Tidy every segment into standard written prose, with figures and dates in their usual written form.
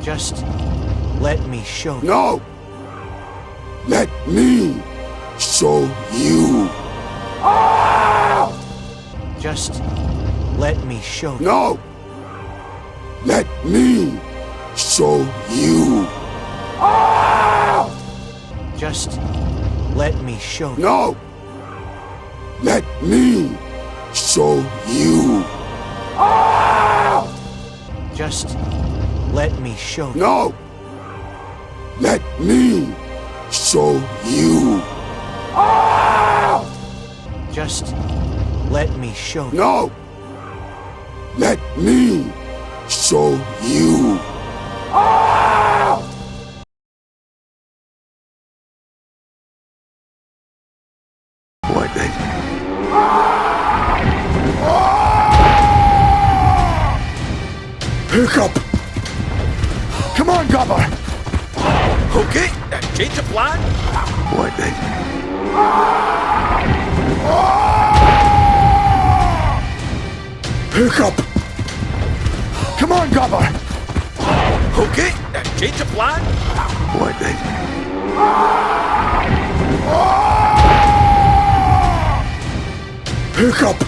Just let me show you. No! Let me show you. Just let me show you. No! Let me show you. Just let me show you. No! Let me show you. Just let me show you. No! Let me show you. Just let me show you. No! Let me show you. What the? Hiccup! Come on, Gabba! Okay, change of plan. What the? Hiccup! Come on, Gabba! Okay, change of plan. What the? Hiccup!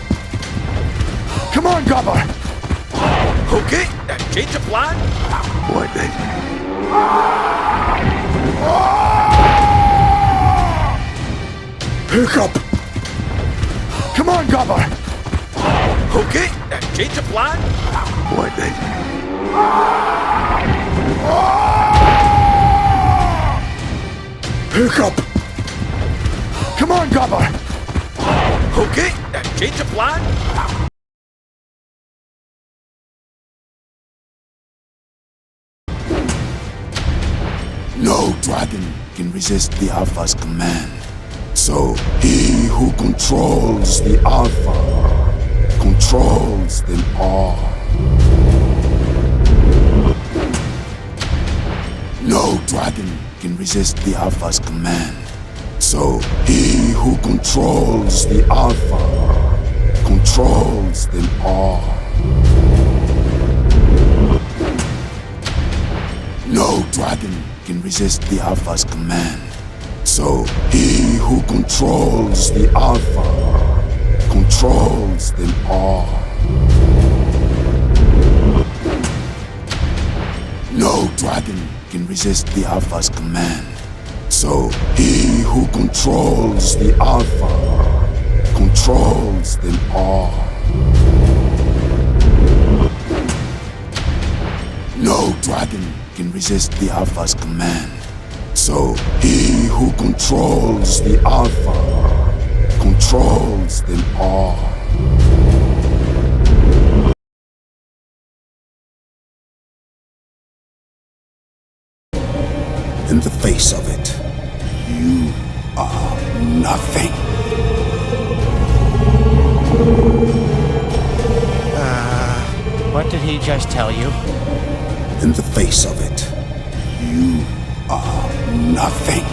Come on, Gabba! Okay, change of plan. What the? Hiccup! Come on, Gabba! Okay, change of plan. What the? Hiccup! Come on, Gabba! Okay, change of plan. No dragon can resist the Alpha's command. So he who controls the Alpha controls them all. No dragon can resist the Alpha's command. So he who controls the Alpha controls them all. No dragon can resist the Alpha's command. So he who controls the Alpha controls them all. No dragon can resist the Alpha's command. So he who controls the Alpha controls them all. No dragon can resist the Alpha's command. So he who controls the Alpha controls them all. In the face of it, you are nothing. What did he just tell you? In the face of it, you are nothing.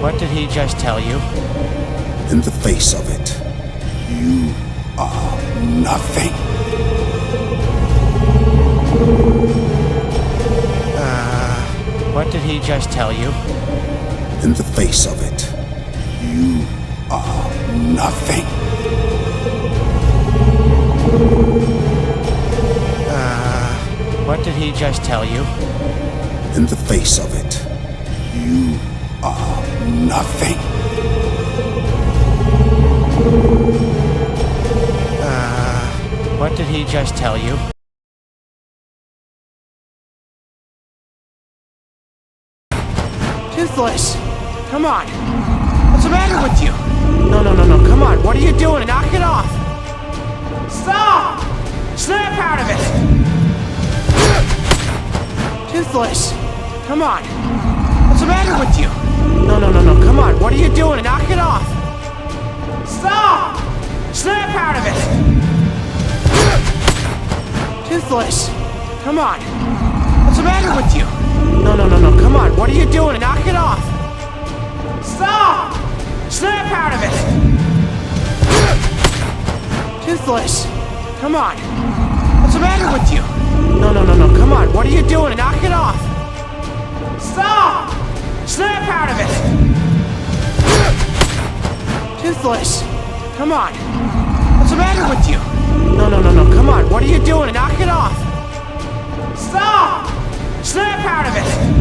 What did he just tell you? In the face of it, you are nothing. What did he just tell you? In the face of it, you are nothing. What did he just tell you? In the face of it, you are nothing. What did he just tell you? Toothless! Come on! What's the matter with you? No, come on, what are you doing? Knock it off! Stop! Snap out of it! Toothless! Come on! What's the matter with you? No, come on, what are you doing? Knock it off! Stop! Snap out of it! Toothless! Come on! What's the matter with you? No, come on, what are you doing? Knock it off! Stop! Snap out of it! Toothless! Come on. What's the matter with you? No, no, no, no. Come on. What are you doing? Knock it off. Stop! Snap out of it! Toothless. Come on. What's the matter with you? No, no, no, no. Come on. What are you doing? Knock it off. Stop! Snap out of it!